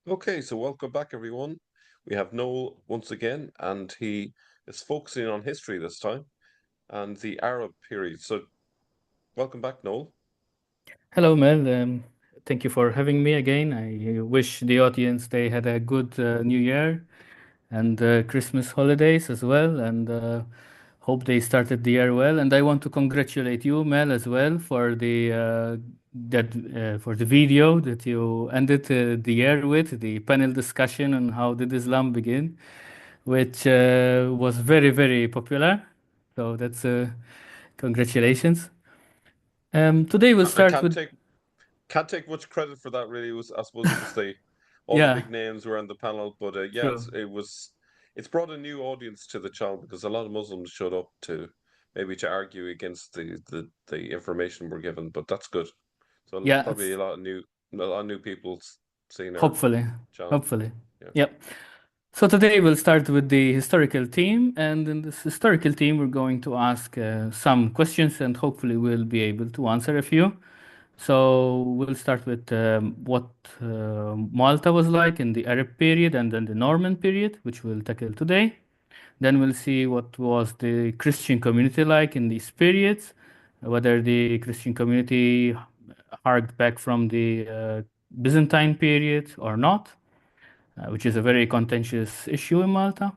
Okay, so welcome back, everyone. We have Noel once again, and he is focusing on history this time and the Arab period. So, welcome back, Noel. Hello, Mel. Thank you for having me again. I wish the audience they had a good New Year and Christmas holidays as well, and hope they started the year well. And I want to congratulate you, Mel, as well for the video that you ended the year with, the panel discussion on how did Islam begin, which was very popular. So that's congratulations. Today we'll I start with can't take much credit for that. Really, I suppose it was the all the yeah, big names were on the panel, but yeah, true. it's brought a new audience to the channel because a lot of Muslims showed up to maybe to argue against the information we're given, but that's good. So Yeah, probably a lot of new people seeing our hopefully, channel. hopefully. Yeah, Yep. So today we'll start with the historical theme, and in this historical theme, we're going to ask some questions, and hopefully we'll be able to answer a few. So we'll start with what Malta was like in the Arab period and then the Norman period, which we'll tackle today. Then we'll see what was the Christian community like in these periods, whether the Christian community harked back from the Byzantine period or not, which is a very contentious issue in Malta.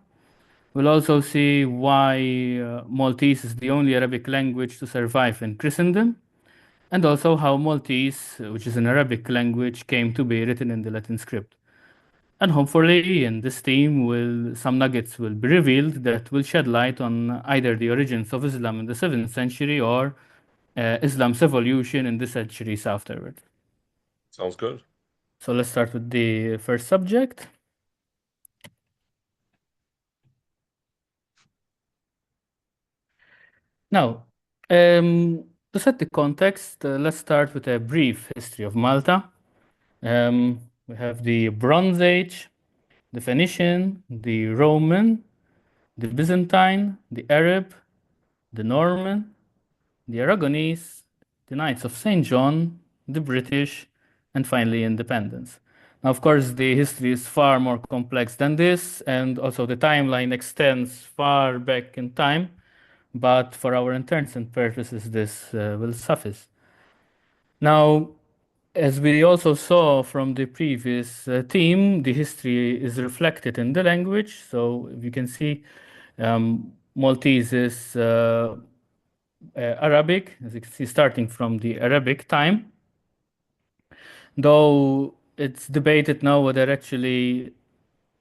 We'll also see why Maltese is the only Arabic language to survive in Christendom, and also how Maltese, which is an Arabic language, came to be written in the Latin script. And hopefully, in this theme, some nuggets will be revealed that will shed light on either the origins of Islam in the 7th century or Islam's evolution in the centuries afterward. sounds good. So let's start with the first subject. Now, to set the context, let's start with a brief history of Malta. We have the Bronze Age, the Phoenician, the Roman, the Byzantine, the Arab, the Norman, the Aragonese, the Knights of St. John, the British, and finally independence. Now, of course, the history is far more complex than this, and also the timeline extends far back in time, but for our intents and purposes, this will suffice. Now, as we also saw from the previous theme, the history is reflected in the language. So you can see Maltese is Arabic, as you can see, starting from the Arabic time, though it's debated now whether actually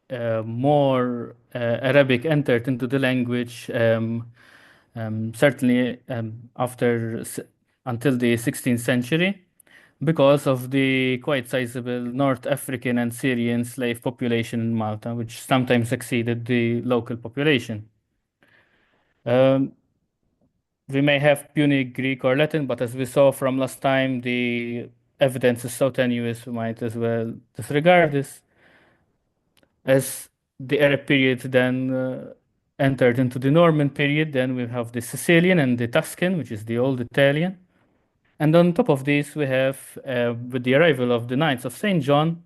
more Arabic entered into the language, certainly until the 16th century, because of the quite sizable North African and Syrian slave population in Malta, which sometimes exceeded the local population. Um, we may have Punic Greek or Latin, but as we saw from last time, the evidence is so tenuous, we might as well disregard this. As the Arab period then entered into the Norman period, then we have the Sicilian and the Tuscan, which is the old Italian. And on top of this, we have, with the arrival of the Knights of St. John,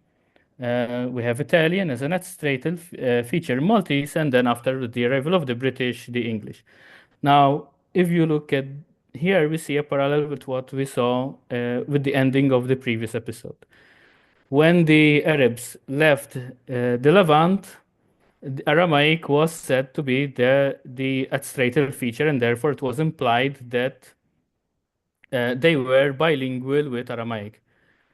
we have Italian as an administrative feature, Maltese, and then after the arrival of the British, the English. Now, if you look at here, we see a parallel with what we saw with the ending of the previous episode. When the Arabs left the Levant, the Aramaic was said to be the administrative feature, and therefore it was implied that they were bilingual with Aramaic.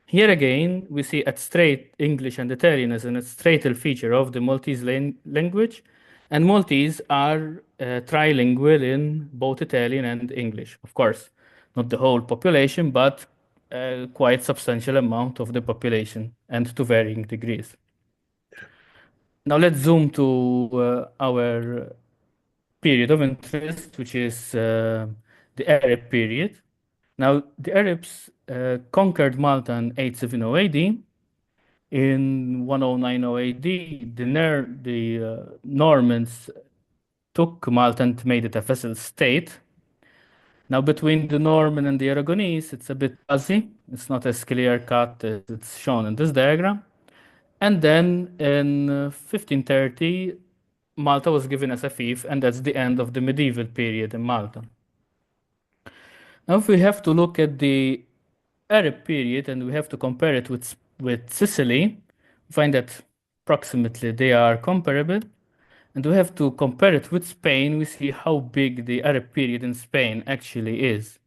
Here again, we see straight English and Italian as an administrative feature of the Maltese language, and Maltese are trilingual in both Italian and English. Of course, not the whole population, but a quite substantial amount of the population, and to varying degrees. Now let's zoom to our period of interest, which is the Arab period. Now, the Arabs conquered Malta in 870 AD. In 1090 AD, the Normans took Malta and made it a vassal state. Now, between the Norman and the Aragonese, it's a bit fuzzy. It's not as clear cut as it's shown in this diagram. And then in 1530, Malta was given as a fief, and that's the end of the medieval period in Malta. Now, if we have to look at the Arab period and we have to compare it with Sicily, we find that approximately they are comparable. And we have to compare it with Spain, we see how big the Arab period in Spain actually is.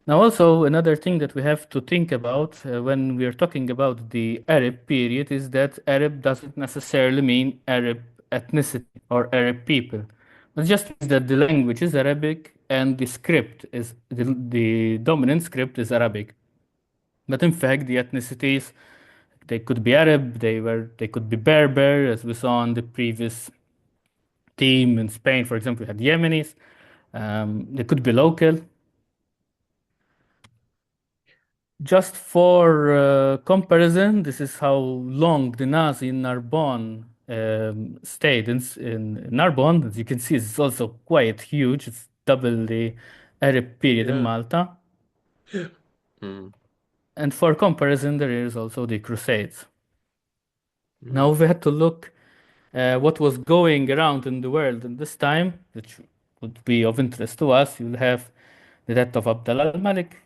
Now, also, another thing that we have to think about when we are talking about the Arab period is that Arab doesn't necessarily mean Arab ethnicity or Arab people. It just means that the language is Arabic and the script is the dominant script is Arabic. But in fact, the ethnicities they could be Arab, they could be Berber, as we saw on the previous team in Spain, for example, we had Yemenis. They could be local. Just for comparison, this is how long the Nazi in Narbonne stayed in Narbonne. As you can see, it's also quite huge. It's double the Arab period in Yeah. Malta. Mm. And for comparison, there is also the Crusades. Now, Mm. we had to look what was going around in the world in this time, which would be of interest to us. You'll have the death of Abd al-Malik,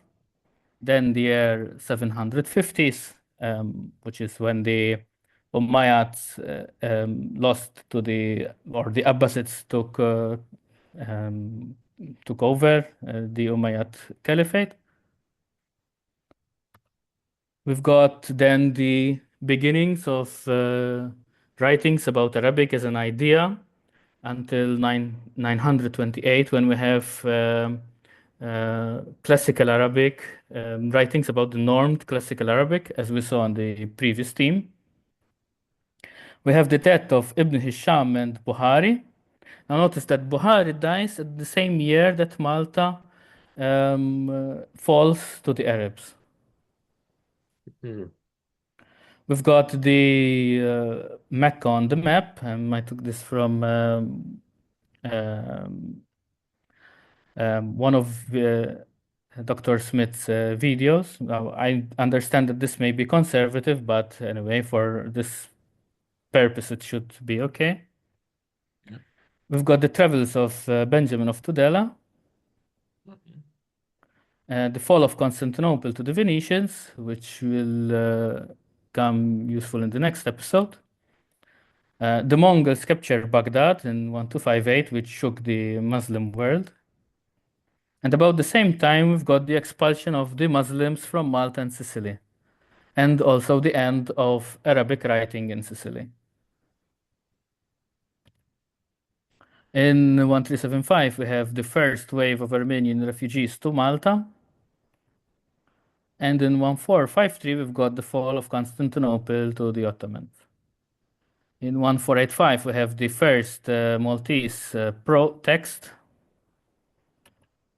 then the year 750s, which is when the Umayyads lost to or the Abbasids took over the Umayyad Caliphate. We've got then the beginnings of writings about Arabic as an idea until 928 when we have classical Arabic writings about the normed classical Arabic, as we saw on the previous theme. We have the death of Ibn Hisham and Buhari. Now notice that Buhari dies at the same year that Malta falls to the Arabs. Mm. We've got the Mecca on the map. I took this from um, one of Dr. Smith's videos. Now, I understand that this may be conservative, but anyway, for this purpose, it should be okay. Yeah. We've got the travels of Benjamin of Tudela, the fall of Constantinople to the Venetians, which will come useful in the next episode. The Mongols captured Baghdad in 1258, which shook the Muslim world. And about the same time, we've got the expulsion of the Muslims from Malta and Sicily, and also the end of Arabic writing in Sicily. In 1375, we have the first wave of Armenian refugees to Malta. And in 1453, we've got the fall of Constantinople to the Ottomans. In 1485, we have the first Maltese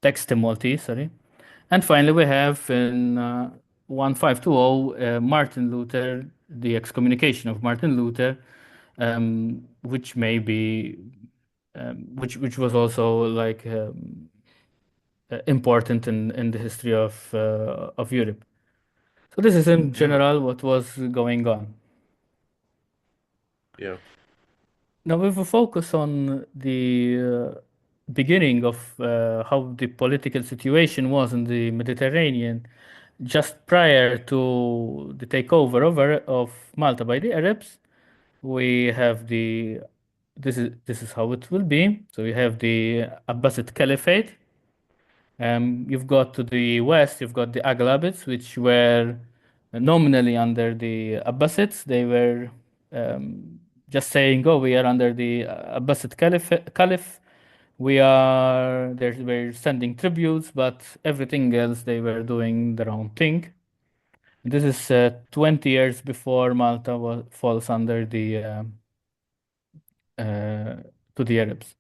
text in Maltese, sorry. And finally, we have in 1520 Martin Luther, the excommunication of Martin Luther, which may be, which was also like important in the history of Europe. So this is in general what was going on. Yeah. Now, if we focus on the beginning of how the political situation was in the Mediterranean just prior to the takeover of Malta by the Arabs, we have this is how it will be. So you have the Abbasid Caliphate. You've got to the west, you've got the Aghlabids, which were nominally under the Abbasids. They were just saying, "Oh, we are under the Abbasid Caliph. We're sending tributes, but everything else they were doing their own thing." This is 20 years before Malta falls under to the Arabs.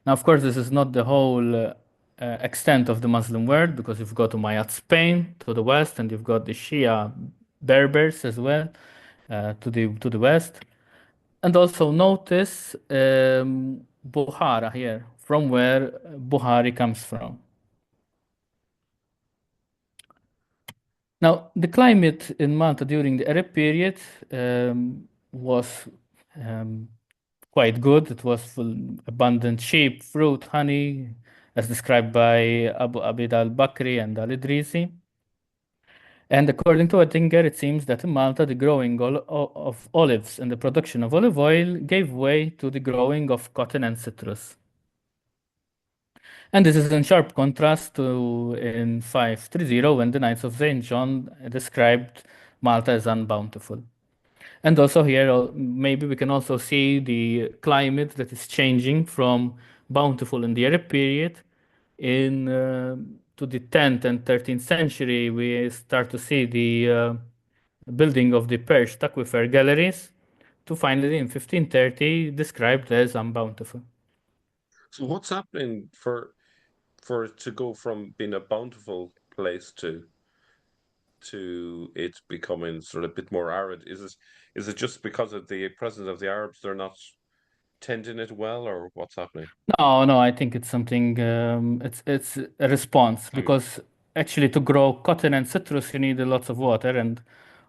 Now, of course, this is not the whole extent of the Muslim world because you've got Umayyad Spain to the west, and you've got the Shia Berbers as well to the west. And also notice Bukhara here, from where Buhari comes from. Now, the climate in Malta during the Arab period was um, quite good. It was full abundant sheep, fruit, honey, as described by Abu Abid al-Bakri and al-Idrisi. And according to Oettinger, it seems that in Malta, the growing of olives and the production of olive oil gave way to the growing of cotton and citrus. And this is in sharp contrast to in 530 when the Knights of St. John described Malta as unbountiful. And also here, maybe we can also see the climate that is changing from bountiful in the Arab period in to the 10th and 13th century. We start to see the building of the Persian aquifer galleries to finally in 1530 described as unbountiful. So what's happening for it to go from being a bountiful place to it becoming sort of a bit more arid? Is it just because of the presence of the Arabs, they're not tending it well, or what's happening? No, I think it's something. It's a response Climate. because actually to grow cotton and citrus you need a lot of water, and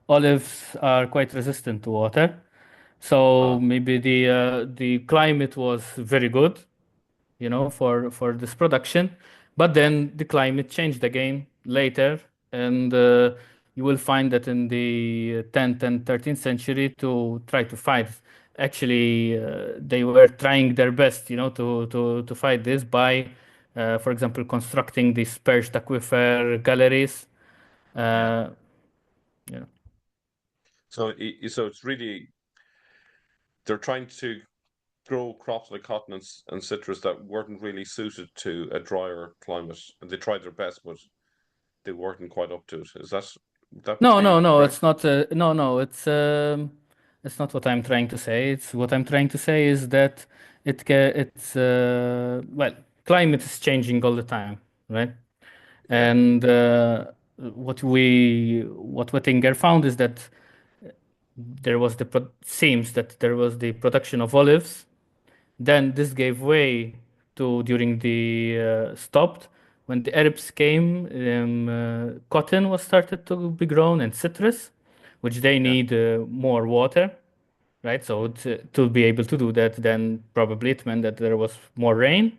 olives are quite resistant to water. So Ah, maybe the climate was very good, for this production. But then the climate changed again later, and you will find that in the 10th and 13th century to try to fight. Actually, they were trying their best, to fight this by, for example, constructing these perched aquifer galleries. yeah. Uh, you know. So it's really they're trying to grow crops like cotton and citrus that weren't really suited to a drier climate, and they tried their best, but they weren't quite up to it. Is that would No, be no, no, correct? it's not. No, it's not what I'm trying to say. It's what I'm trying to say is that it's well, climate is changing all the time, right? Yeah. And what Wettinger found is that seems that there was the production of olives, then this gave way to during the stopped when the Arabs came. Cotton was started to be grown and citrus, which they Yeah. need more water, right? So to be able to do that, then probably it meant that there was more rain.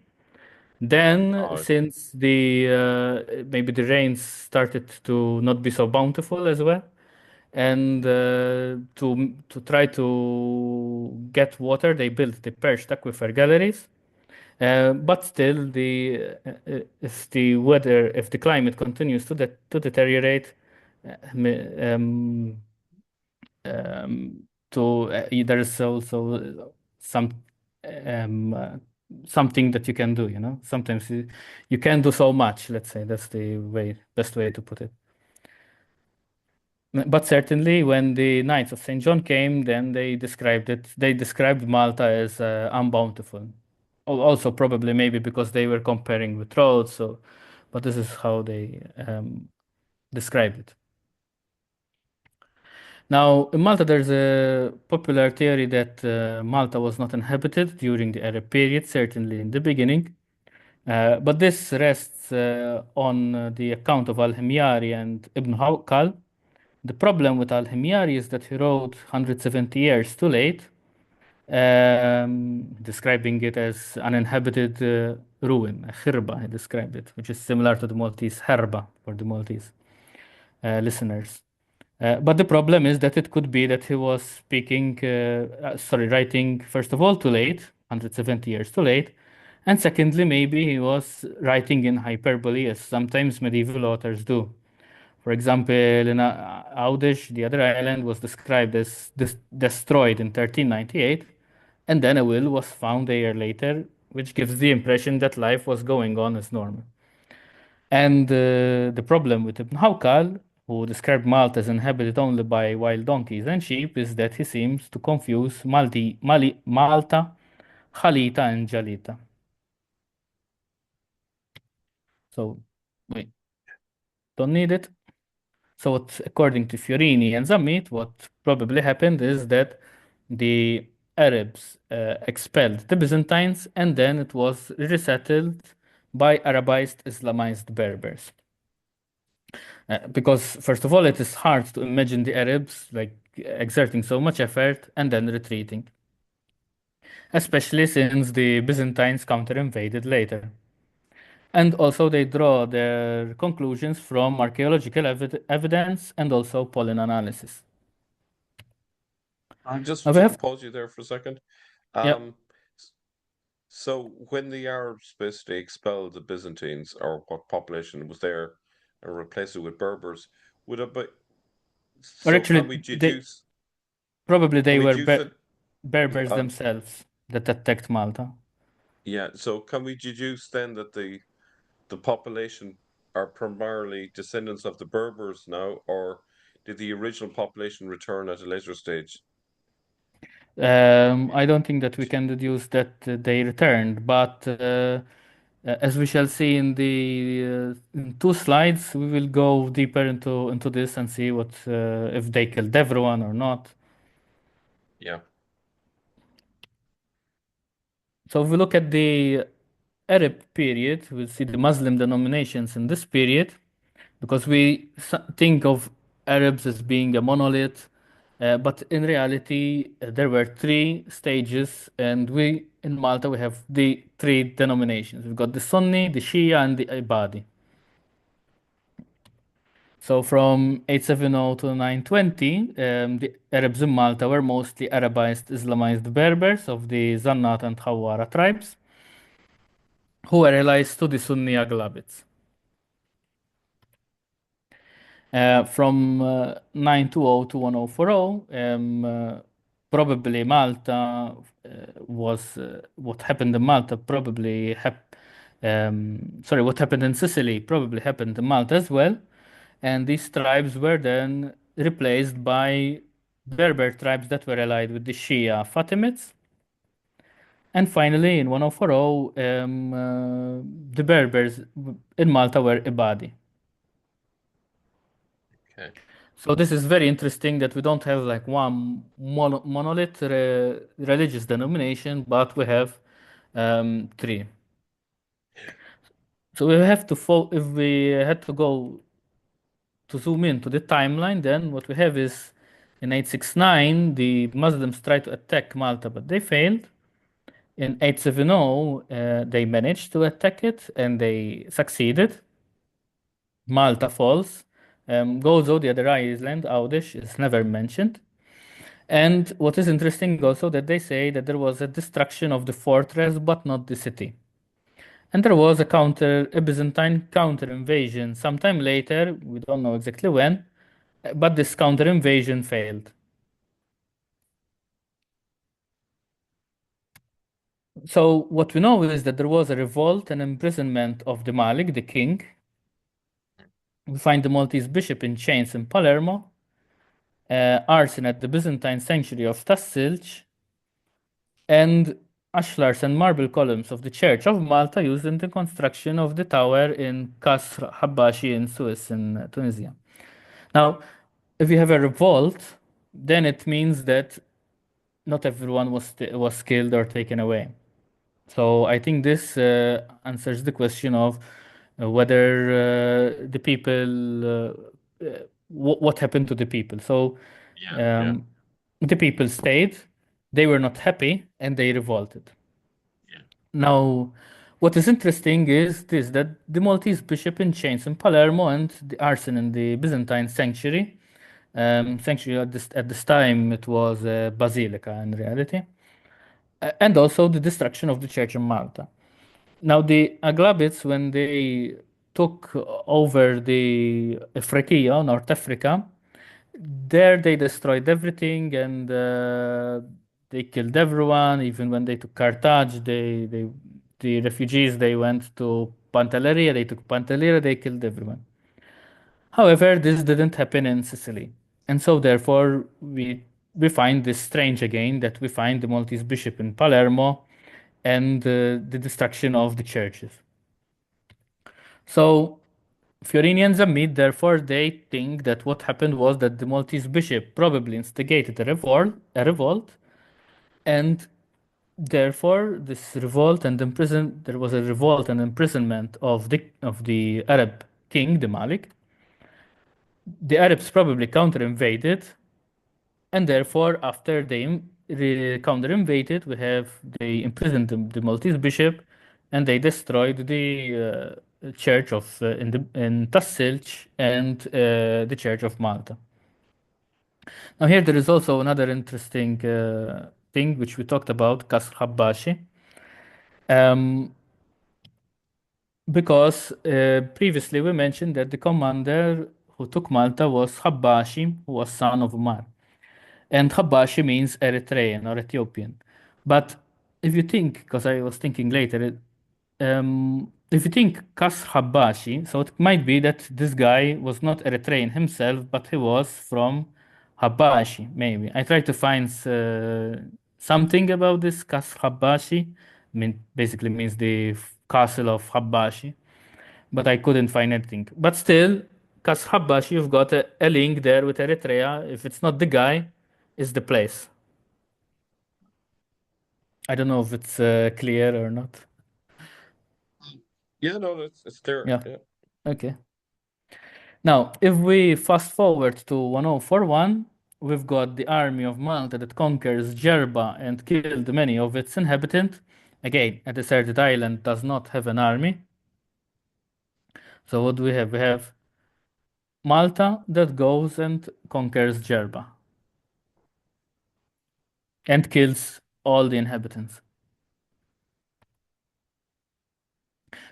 Then, All right. since the maybe the rains started to not be so bountiful as well, and to try to get water, they built the perched aquifer galleries. But still, if the climate continues to deteriorate, there is also some um, uh, something that you can do. Sometimes you can do so much. Let's say that's the best way to put it. But certainly, when the Knights of St. John came, then they described it. They described Malta as unbountiful. Also, probably maybe because they were comparing with Rhodes. So, but this is how they described it. Now, in Malta, there's a popular theory that Malta was not inhabited during the Arab period, certainly in the beginning. But this rests on the account of Al-Himyari and Ibn Hawqal. The problem with Al-Himyari is that he wrote 170 years too late, describing it as an uninhabited ruin, a khirba, he described it, which is similar to the Maltese herba for the Maltese listeners. But the problem is that it could be that he was writing, first of all, too late, 170 years too late. And secondly, maybe he was writing in hyperbole, as sometimes medieval authors do. For example, in Audish, the other island was described as destroyed in 1398, and then a will was found a year later, which gives the impression that life was going on as normal. And the problem with Ibn Hawkal, who described Malta as inhabited only by wild donkeys and sheep, is that he seems to confuse Malta, Khalita, and Jalita. So, wait, don't need it. So, according to Fiorini and Zammit, what probably happened is that the Arabs expelled the Byzantines, and then it was resettled by Arabized Islamized Berbers. Because first of all, it is hard to imagine the Arabs like exerting so much effort and then retreating, especially since the Byzantines counter-invaded later. And also they draw their conclusions from archaeological evidence and also pollen analysis. I Now just we have, pause you there for a second. yeah, Um, s- so when the Arabs basically expelled the Byzantines, or what population was there, and replaced it with Berbers, would it be, or so actually they probably can they we were deduce it? Berbers Uh, themselves that attacked Malta. yeah, so can we deduce then that the population are primarily descendants of the Berbers now, or did the original population return at a later stage? I don't think that we can deduce that they returned, but as we shall see in the in two slides, we will go deeper into this and see what if they killed everyone or not. Yeah. So if we look at the Arab period, we'll see the Muslim denominations in this period, because we think of Arabs as being a monolith, but in reality, there were three stages, and we in Malta we have the three denominations. We've got the Sunni, the Shia, and the Ibadi. So from 870 to 920, the Arabs in Malta were mostly Arabized, Islamized Berbers of the Zannat and Khawara tribes, who were allies to the Sunni Aghlabids. From 920 to 1040, probably Malta was what happened in Malta probably sorry, what happened in Sicily probably happened in Malta as well, and these tribes were then replaced by Berber tribes that were allied with the Shia Fatimids. And finally, in 1040, the Berbers in Malta were Ibadi. Okay. So this is very interesting that we don't have like one monolith religious denomination, but we have three. So we have to if we had to go to zoom in to the timeline, then what we have is in 869 the Muslims tried to attack Malta, but they failed. In 870 they managed to attack it and they succeeded. Malta falls. Gozo, the other island, Audish, is never mentioned. And what is interesting also that they say that there was a destruction of the fortress, but not the city. And there was a Byzantine counter invasion sometime later, we don't know exactly when, but this counter invasion failed. So what we know is that there was a revolt and imprisonment of the Malik, the king. We find the Maltese bishop in chains in Palermo, arson at the Byzantine sanctuary of Tassilch, and ashlars and marble columns of the Church of Malta used in the construction of the tower in Kasr Habashi in Suez in Tunisia. Now, if you have a revolt, then it means that not everyone was killed or taken away. So I think this answers the question of whether the people, what happened to the people. So Yeah. Yeah. um, the people stayed, they were not happy, and they revolted. Yeah. Now, what is interesting is this that the Maltese bishop in chains in Palermo and the arson in the Byzantine sanctuary, sanctuary at this time it was a basilica in reality, and also the destruction of the church in Malta. Now, the Aghlabids, when they took over the Ifriqiya, North Africa, there they destroyed everything and they killed everyone. Even when they took Carthage, the refugees they went to Pantelleria, they took Pantelleria, they killed everyone. However, this didn't happen in Sicily, and so therefore we find this strange again that we find the Maltese bishop in Palermo and the destruction of the churches. So Fiorini and Zammit, therefore, they think that what happened was that the Maltese bishop probably instigated a revolt, and therefore there was a revolt and imprisonment of the Arab king, the Malik, the Arabs probably counter-invaded, and therefore, after they counter-invaded, they imprisoned the Maltese bishop, and they destroyed the church of in Tassilch and the church of Malta. Now here there is also another interesting thing which we talked about, Kasr Habbashi. Um, because previously we mentioned that the commander who took Malta was Habbashi, who was son of Umar. And Habashi means Eritrean or Ethiopian. But if you think, because I was thinking later, if you think Kas Habashi, so it might be that this guy was not Eritrean himself, but he was from Habashi, maybe. I tried to find something about this Kas Habashi. I mean, basically means the castle of Habashi, but I couldn't find anything. But still, Kas Habashi, you've got a link there with Eritrea. If it's not the guy, it's the place. I don't know if it's clear or not. Yeah, no, it's there. Yeah. Yeah. Okay. Now, if we fast forward to 1041, we've got the army of Malta that conquers Jerba and killed many of its inhabitants. Again, a deserted island does not have an army. So what do we have? We have Malta that goes and conquers Jerba and kills all the inhabitants.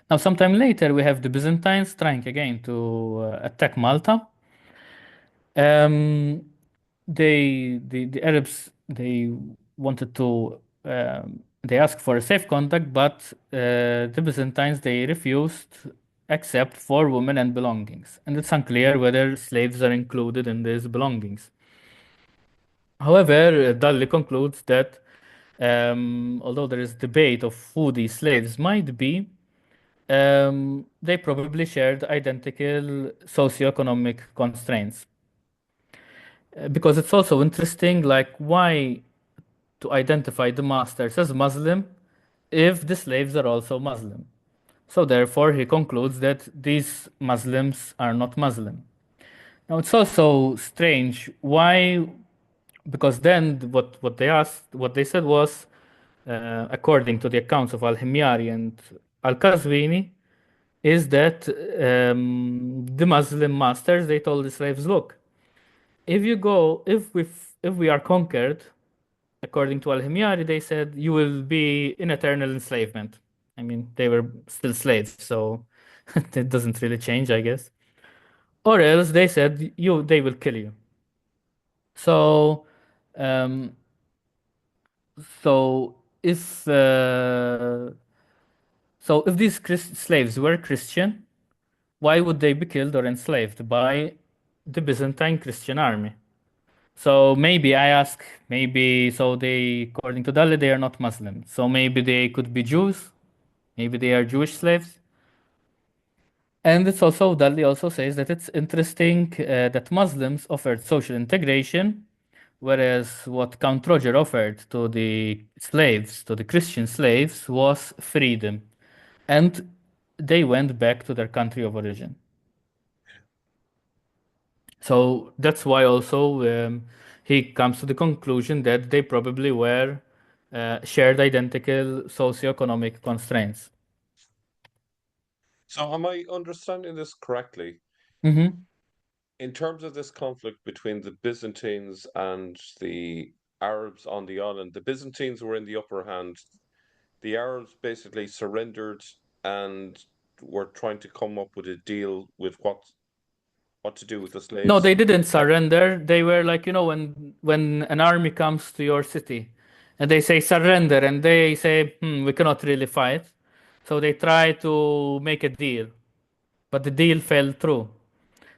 Now, sometime later, we have the Byzantines trying again to attack Malta. Um, the Arabs wanted to they asked for a safe contact, but the Byzantines they refused except for women and belongings, and it's unclear whether slaves are included in these belongings. However, Dalli concludes that although there is debate of who these slaves might be, they probably shared identical socioeconomic constraints. Because it's also interesting, like why to identify the masters as Muslim if the slaves are also Muslim. So therefore, he concludes that these Muslims are not Muslim. Now it's also strange why, because then what they said was, according to the accounts of Al-Himyari and Al-Kazwini, is that the Muslim masters they told the slaves, look, if we are conquered, according to Al-Himyari, they said you will be in eternal enslavement. I mean, they were still slaves, so it doesn't really change, I guess. Or else they said they will kill you. So, um, so if if these slaves were Christian, why would they be killed or enslaved by the Byzantine Christian army? So maybe I ask, maybe so they, according to Dalli, they are not Muslim. So maybe they could be Jews. Maybe they are Jewish slaves. And it's also, Dalli also says that it's interesting that Muslims offered social integration, whereas what Count Roger offered to the slaves, to the Christian slaves, was freedom. And they went back to their country of origin. So that's why also he comes to the conclusion that they probably were shared identical socioeconomic constraints. So am I understanding this correctly? Mm-hmm. In terms of this conflict between the Byzantines and the Arabs on the island, the Byzantines were in the upper hand. The Arabs basically surrendered and were trying to come up with a deal with what to do with the No, slaves. they didn't Uh, surrender. They were like, when an army comes to your city and they say surrender and they say, we cannot really fight. So they try to make a deal, but the deal fell through.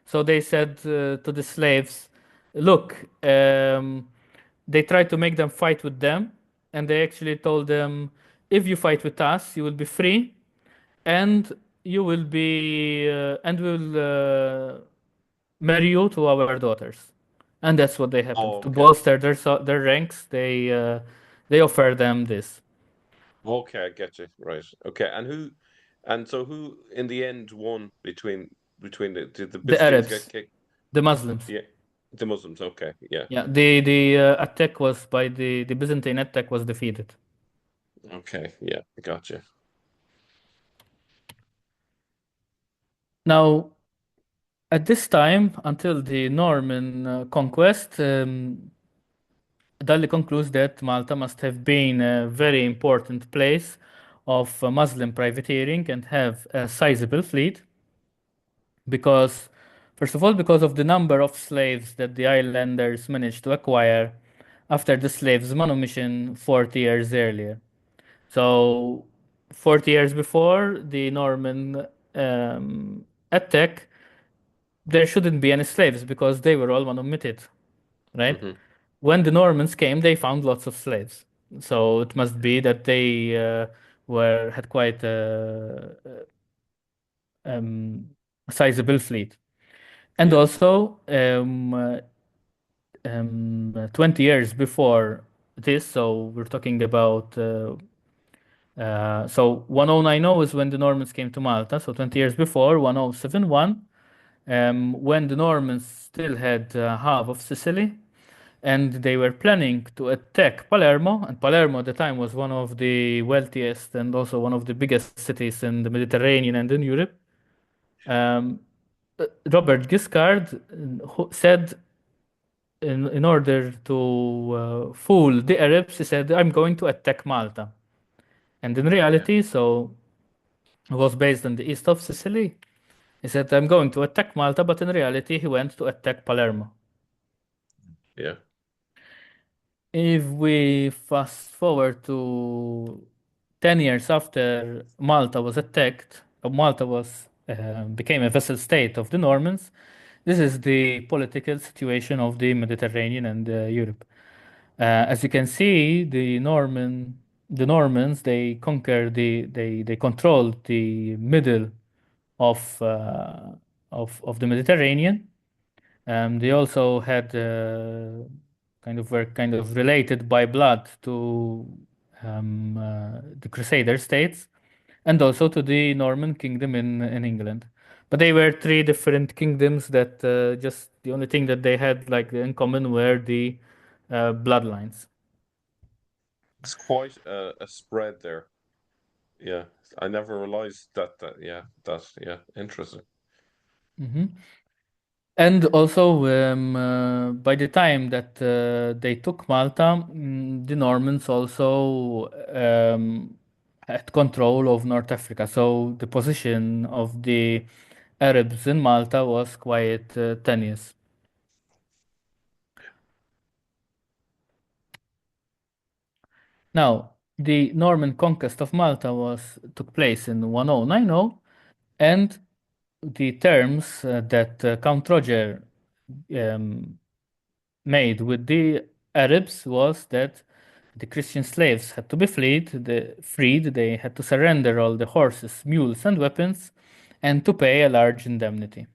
So they said to the slaves, look, they tried to make them fight with them, and they actually told them, if you fight with us, you will be free, and you will be, and we will marry you to our daughters. And that's what they happened. To okay. bolster their ranks, they offer them this. Okay, I get you. Right. Okay. And so who in the end won between the did the The Byzantines get Arabs. kicked? The Muslims. Yeah, the Muslims. Okay, yeah, Yeah, the attack was by the Byzantine attack was defeated. okay, yeah, gotcha. Now, at this time, until the Norman conquest, Dalli concludes that Malta must have been a very important place of Muslim privateering and have a sizable fleet because, first of all, because of the number of slaves that the islanders managed to acquire after the slaves' manumission 40 years earlier. So, 40 years before the Norman attack, there shouldn't be any slaves because they were all manumitted, right? Hmm. When the Normans came, they found lots of slaves. So it must be that they were had quite a sizable fleet. And Yeah, also, 20 years before this, so we're talking about so 1090 is when the Normans came to Malta. So 20 years before, 1071, when the Normans still had half of Sicily, and they were planning to attack Palermo. And Palermo at the time was one of the wealthiest and also one of the biggest cities in the Mediterranean and in Europe. Um, Robert Guiscard said, in order to fool the Arabs, he said, "I'm going to attack Malta." And in yeah, reality, so it was based on the east of Sicily. He said, "I'm going to attack Malta," but in reality, he went to attack Palermo. yeah, If we fast forward to 10 years after Malta was attacked, Malta was became a vassal state of the Normans. This is the political situation of the Mediterranean and Europe. As you can see, the Normans, they conquered they controlled the middle of of the Mediterranean. They also had were kind of related by blood to the Crusader states and also to the Norman kingdom in England. But they were three different kingdoms that just the only thing that they had like in common were the bloodlines. it's quite a spread there. Yeah, I never realized yeah, yeah, interesting. Mhm. And also, by the time that they took Malta, the Normans also had control of North Africa. So the position of the Arabs in Malta was quite tenuous. Now, the Norman conquest of Malta was took place in 1090, and the terms that Count Roger um, made with the Arabs was that the Christian slaves had to be freed, they had to surrender all the horses, mules, and weapons, and to pay a large indemnity.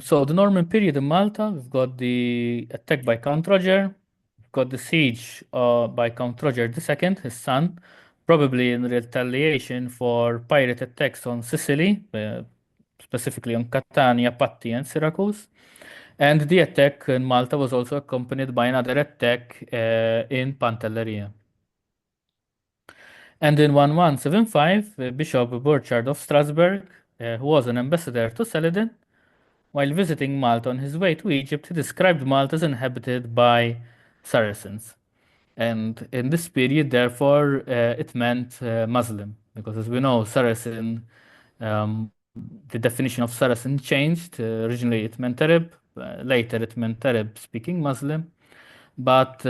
So the Norman period in Malta, we've got the attack by Count Roger, we've got the siege by Count Roger II, his son, probably in retaliation for pirate attacks on Sicily, specifically on Catania, Patti, and Syracuse. And the attack in Malta was also accompanied by another attack in Pantelleria. And in 1175, Bishop Burchard of Strasbourg, who was an ambassador to Saladin, while visiting Malta on his way to Egypt, he described Malta as inhabited by Saracens. And in this period, therefore, it meant Muslim, because as we know, Saracen, um, the definition of Saracen changed. Originally, it meant Arab. Later, it meant Arab-speaking Muslim. But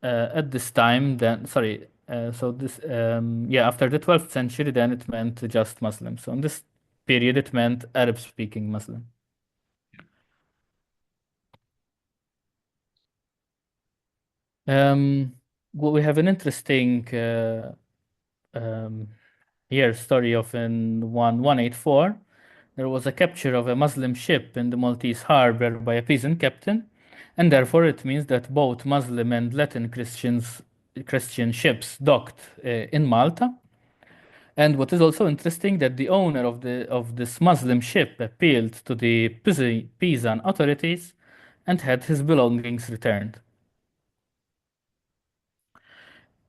at this time, then, sorry, so this, yeah, after the 12th century, then it meant just Muslim. So in this period, it meant Arab-speaking Muslim. Um, we have an interesting um, here story of in 1184. There was a capture of a Muslim ship in the Maltese harbor by a peasant captain, and therefore it means that both Muslim and Latin Christian ships docked in Malta. And what is also interesting that the owner of this Muslim ship appealed to the Pisan authorities and had his belongings returned.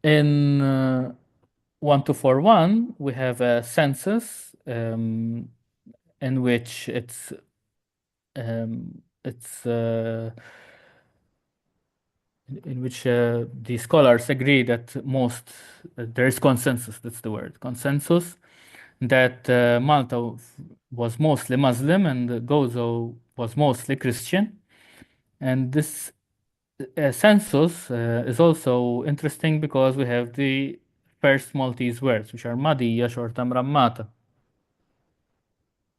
In 1241, we have a census in which it's in which the scholars agree that there is consensus, that's the word, consensus, that Malta was mostly Muslim and Gozo was mostly Christian. And this census is also interesting because we have the first Maltese words, which are Madija, shorta mrammata.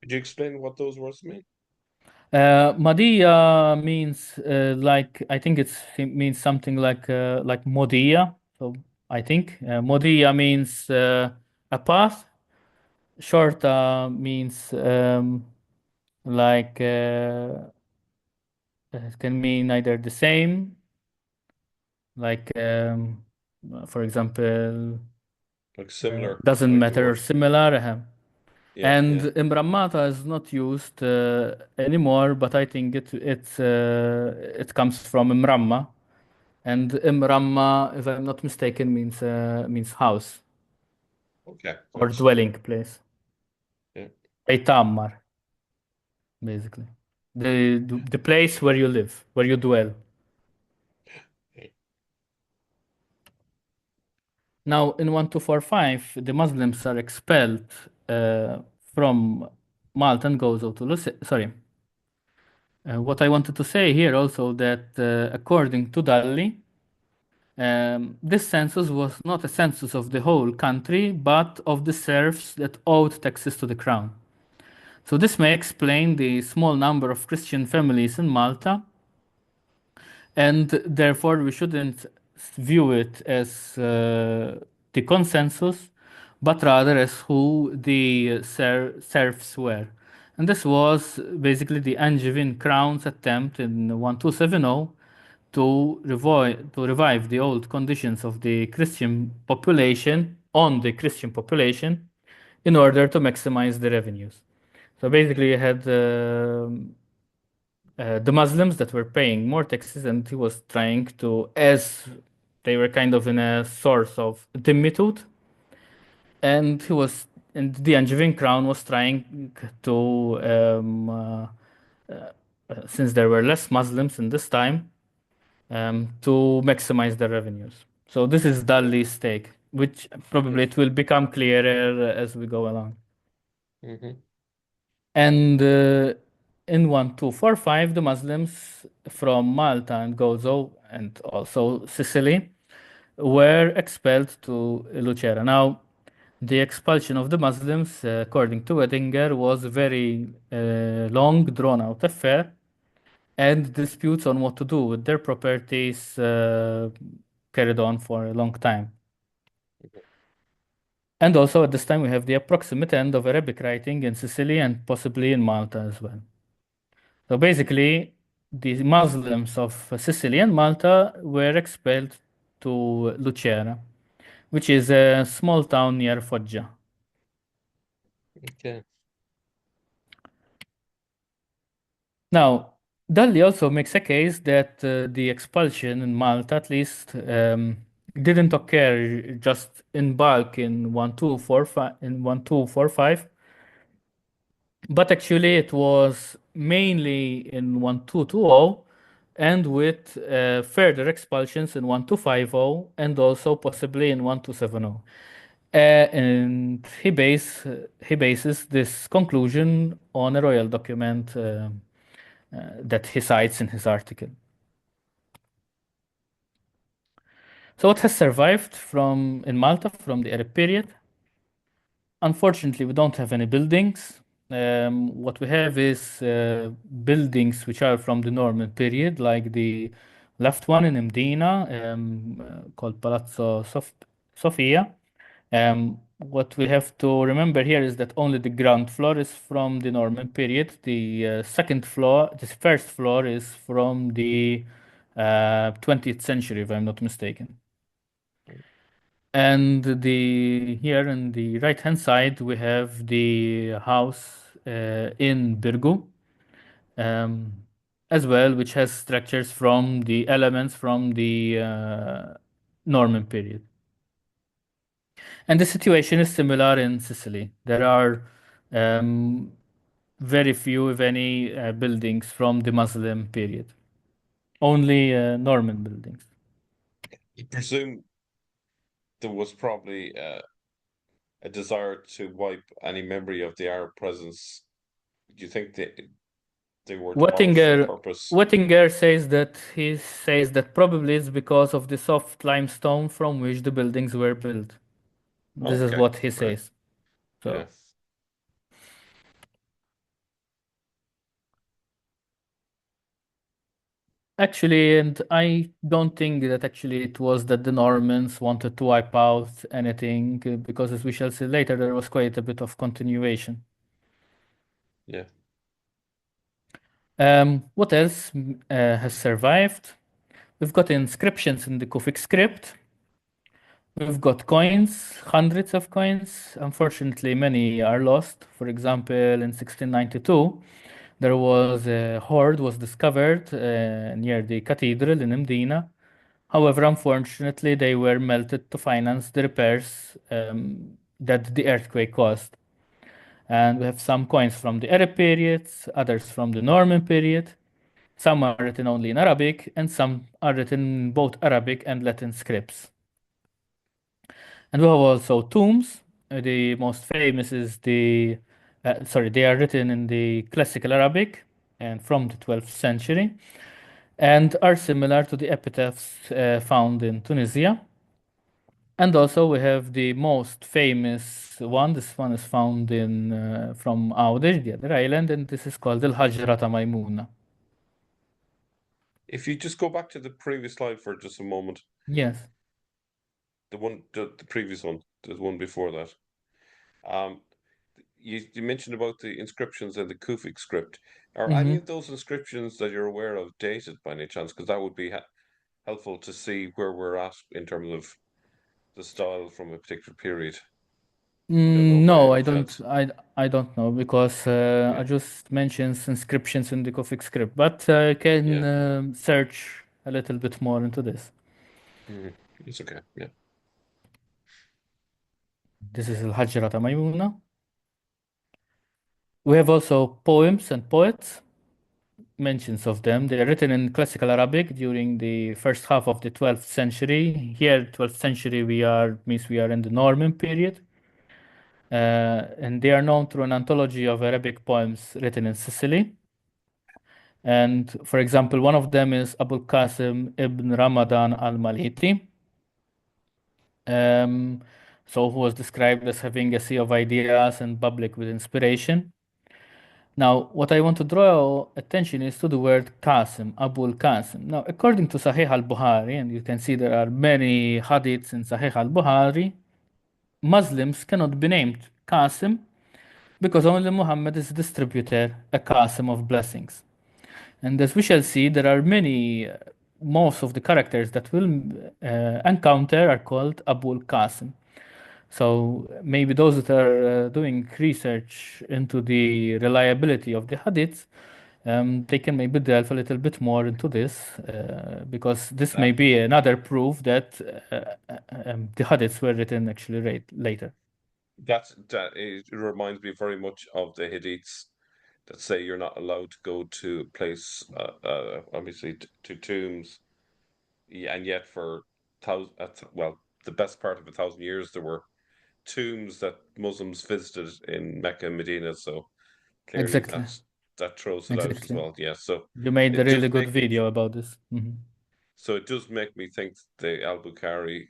Could you explain what those words mean? Madija means like it means something like Modiya. So I think Modiya means a path. Shorta means like it can mean either the same, like for example, Like similar, doesn't like the matter, or word. similar. Yeah, And yeah. Imrammata is not used anymore, but I think it comes from Imramma, and Imramma, if I'm not mistaken, means house Okay, or gotcha. dwelling place. Yeah. Beitamar, basically, the place where you live, where you dwell. Yeah. Now, in 1245, the Muslims are expelled uh, from Malta and goes out to sorry. What I wanted to say here also that according to Dalli, this census was not a census of the whole country, but of the serfs that owed taxes to the crown. So this may explain the small number of Christian families in Malta, and therefore we shouldn't view it as the consensus, but rather as who the serfs were. And this was basically the Angevin crown's attempt in 1270 to revive the old conditions of the Christian population on the Christian population in order to maximize the revenues. So basically, you had the Muslims that were paying more taxes, and he was trying to, as they were kind of in a source of dimitude, and the Angevin crown was trying to, since there were less Muslims in this time, to maximize their revenues. So this is Dalli's stake, which Yeah. probably it will become clearer as we go along. Mm-hmm. And in 1245, the Muslims from Malta and Gozo and also Sicily were expelled to Lucera. Now, the expulsion of the Muslims, according to Edinger, was a very long, drawn-out affair, and disputes on what to do with their properties carried on for a long time. And also at this time, we have the approximate end of Arabic writing in Sicily and possibly in Malta as well. So basically, the Muslims of Sicily and Malta were expelled to Lucera, which is a small town near Foggia. Okay. Now, Dalli also makes a case that the expulsion in Malta, at least, didn't occur just in bulk in 1245, but actually it was mainly in 1220 and with further expulsions in 1250 and also possibly in 1270. And he bases this conclusion on a royal document that he cites in his article. So what has survived from in Malta from the Arab period? Unfortunately, we don't have any buildings. What we have is buildings which are from the Norman period, like the left one in Mdina, called Palazzo Sofia. What we have to remember here is that only the ground floor is from the Norman period. The first floor is from the 20th century, if I'm not mistaken. And the here on the right hand side we have the house in Birgu, um, as well, which has structures from the elements from the Norman period. And the situation is similar in Sicily. There are um, very few, if any, buildings from the Muslim period. Only Norman buildings. I presume there was probably a desire to wipe any memory of the Arab presence. Do you think they were demolished on Wettinger, purpose? Wettinger says that he says that probably it's because of the soft limestone from which the buildings were built. This is Okay, what he right. says. Yeah. So actually, and I don't think that actually it was that the Normans wanted to wipe out anything, because as we shall see later, there was quite a bit of continuation. Yeah. What else has survived? We've got inscriptions in the Kufic script. We've got coins, hundreds of coins. Unfortunately, many are lost. For example, in 1692, there was a hoard was discovered near the cathedral in Mdina. However, unfortunately, they were melted to finance the repairs that the earthquake caused. And we have some coins from the Arab period, others from the Norman period. Some are written only in Arabic, and some are written in both Arabic and Latin scripts. And we have also tombs. The most famous is they are written in the classical Arabic and from the 12th century and are similar to the epitaphs found in Tunisia. And also we have the most famous one. This one is found in from Aoudej, the other island, and this is called Al-Hajrata Maymuna. If you just go back to the previous slide for just a moment, Yes. the previous one, the one before that. Um, you mentioned about the inscriptions in the Kufic script. Are any Mm-hmm. of those inscriptions that you're aware of dated by any chance? Because that would be helpful to see where we're at in terms of the style from a particular period. You don't know by No, any chance. I don't know because I Yeah, just mentioned inscriptions in the Coffee script, but I can yeah. search a little bit more into this. Mhm. It's okay. Yeah. This is Al-Hajrata Maymuna. We have also poems and poets, mentions of them. They are written in classical Arabic during the first half of the 12th century. Here, 12th century, we are in the Norman period. And they are known through an anthology of Arabic poems written in Sicily. And for example, one of them is Abu Qasim ibn Ramadan al-Maliti. Um, so who was described as having a sea of ideas and public with inspiration. Now, what I want to draw attention is to the word Qasim, Abu al-Qasim. Now, according to Sahih al-Bukhari, and you can see there are many hadiths in Sahih al-Bukhari, Muslims cannot be named Qasim because only Muhammad is a distributor, a Qasim of blessings. And as we shall see, there are many, most of the characters that we'll encounter are called Abul Qasim. So maybe those that are doing research into the reliability of the hadiths, they can maybe delve a little bit more into this, because this may That be another proof that the hadiths were written actually later. that it reminds me very much of the Hadiths that say you're not allowed to go to a place, obviously to tombs, and yet for well, the best part of 1,000 years there were tombs that Muslims visited in Mecca and Medina. So clearly Exactly, that throws it out as exactly. well. Yeah. So You made a it really does good make me video about this. think the Al Bukhari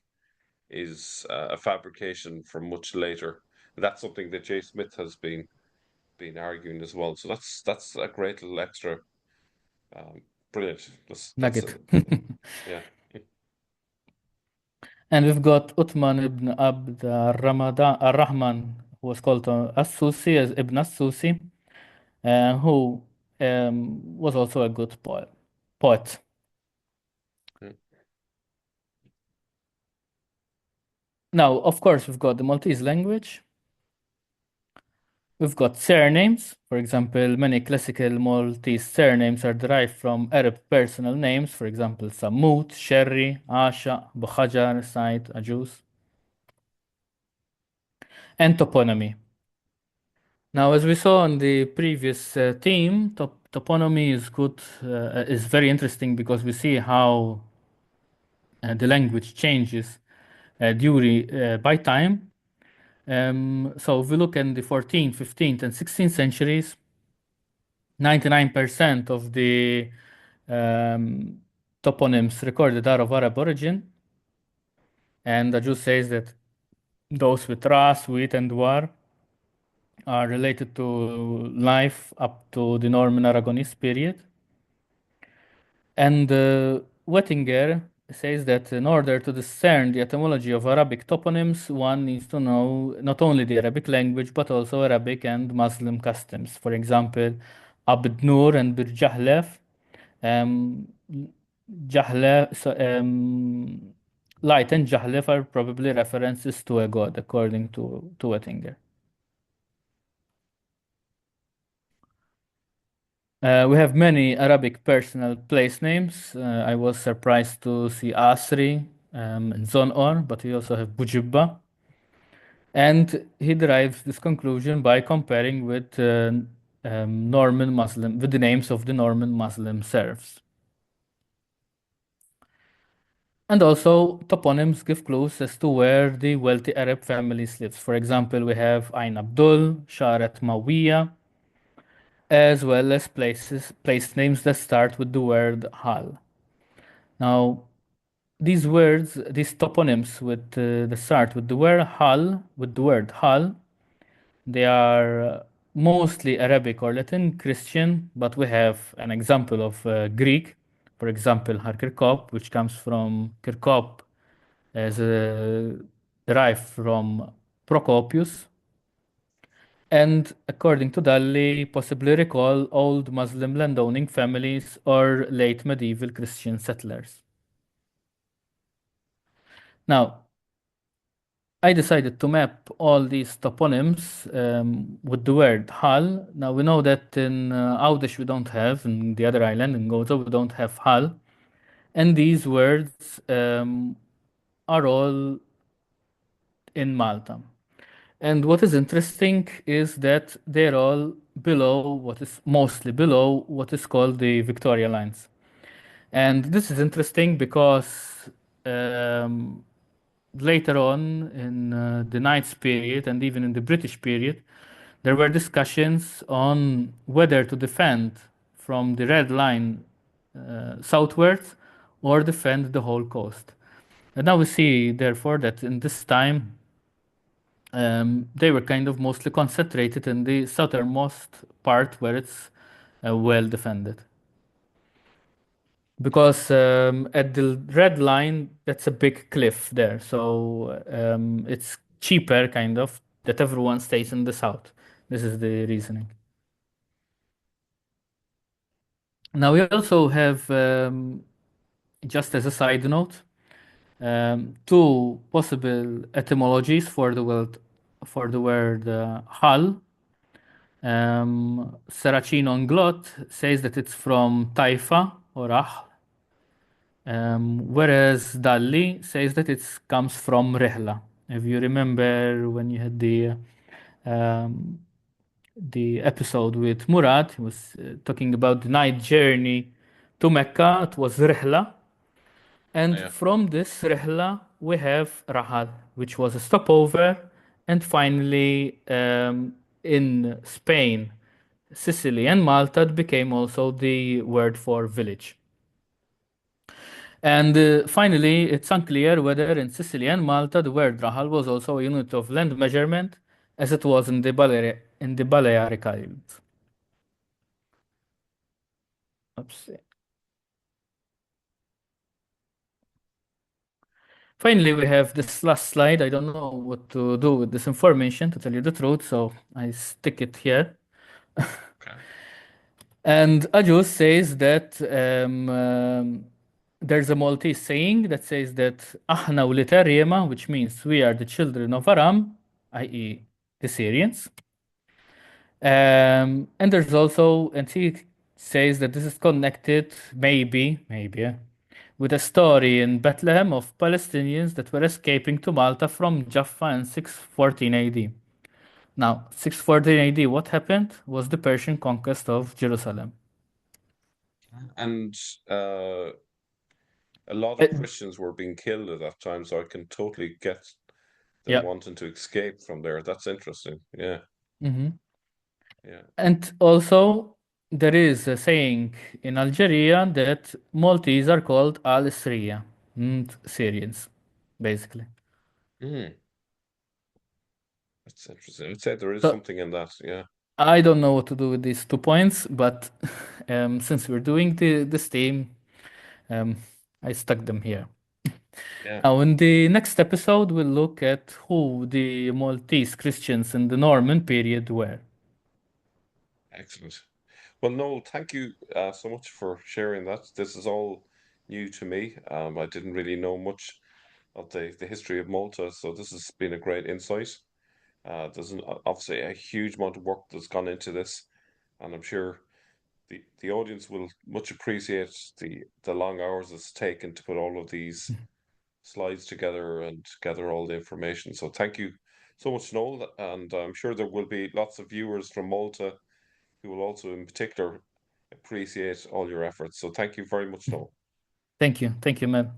is a fabrication from much later. That's something that Jay Smith has been arguing as well. So that's a great little extra. Um, Brilliant. That's Nugget. yeah. And we've got Uthman ibn Abd al-Ramadan al-Rahman, who was called As-Susi as Ibn As-Susi, who was also a good poet. Now, of course, we've got the Maltese language. We've got surnames. For example, many classical Maltese surnames are derived from Arab personal names. For example, Samut, Sherri, Asha, Bugeja, Said, Ajuz. And toponymy. Now, as we saw on the previous theme, toponymy is good, is very interesting because we see how the language changes by time. So if we look in the 14th, 15th, and 16th centuries, 99% of the toponyms recorded are of Arab origin. And the Jew says that those with Ras, Wheat, and War are related to life up to the Norman Aragonese period. And Wettinger says that in order to discern the etymology of Arabic toponyms, one needs to know not only the Arabic language, but also Arabic and Muslim customs. For example, Abd Nur and Bir Jahlef. Light and Jahlef are probably references to a god, according to Wettinger. We have many Arabic personal place names. I was surprised to see Asri and Zonor, but we also have Bujibba. And he derives this conclusion by comparing with Norman Muslim, with the names of the Norman Muslim serfs. And also, toponyms give clues as to where the wealthy Arab families lived. For example, we have Ain Abdul, Sharat Mawiya, as well as place names that start with the word Hal. Now, these toponyms with the start with the word Hal, they are mostly Arabic or Latin Christian, but we have an example of Greek. For example, Har-Kirkop, which comes from Kirkop, as derived from Procopius. And according to Dalli, possibly recall old Muslim landowning families or late medieval Christian settlers. Now, I decided to map all these toponyms with the word Hal. Now, we know that in Audish we don't have, in the other island, in Gozo, we don't have Hal. And these words are all in Malta. And what is interesting is that they're all mostly below what is called the Victoria lines. And this is interesting because later on in the Knights period and even in the British period, there were discussions on whether to defend from the red line southwards or defend the whole coast. And now we see, therefore, that in this time they were kind of mostly concentrated in the southernmost part where it's well defended. Because at the red line, that's a big cliff there. So it's cheaper, kind of, that everyone stays in the south. This is the reasoning. Now we also have, just as a side note, two possible etymologies for the word Hal. Saracino and Glot says that it's from Taifa or whereas Dalli says that it comes from Rihla. If you remember when you had the episode with Murad, he was talking about the night journey to Mecca. It was Rihla. And from this Rihla, we have Rahal, which was a stopover. And finally, in Spain, Sicily, and Malta, it became also the word for village. And finally, it's unclear whether in Sicily and Malta the word Rahal was also a unit of land measurement, as it was in the Balearic Islands. Oops. Finally, we have this last slide. I don't know what to do with this information, to tell you the truth, so I stick it here. Okay. And Ajus says that there's a Maltese saying that says that Aħna u l-Iterjema, which means we are the children of Aram, i.e. the Syrians. And there's also, and he says that this is connected, maybe, with a story in Bethlehem of Palestinians that were escaping to Malta from Jaffa in 614 AD. Now, 614 AD, what happened was the Persian conquest of Jerusalem. And a lot Uh, of Christians were being killed at that time, so I can totally get them yeah. wanting to escape from there. That's interesting. Yeah, hmm yeah. And also, there is a saying in Algeria that Maltese are called Al-Isriya, Syrians, basically. That's interesting. I'd say there is So something in that. Yeah, I don't know what to do with these 2 points, but since we're doing this theme, I stuck them here. yeah. Now, in the next episode, we'll look at who the Maltese Christians in the Norman period were. Excellent. Well, Noel, thank you so much for sharing that. This is all new to me. I didn't really know much of the history of Malta, so this has been a great insight. There's obviously a huge amount of work that's gone into this, and I'm sure the audience will much appreciate the long hours it's taken to put all of these slides together and gather all the information. So thank you so much, Noel, and I'm sure there will be lots of viewers from Malta who will also, in particular, appreciate all your efforts. So thank you very much, Noel. Thank you, Mel.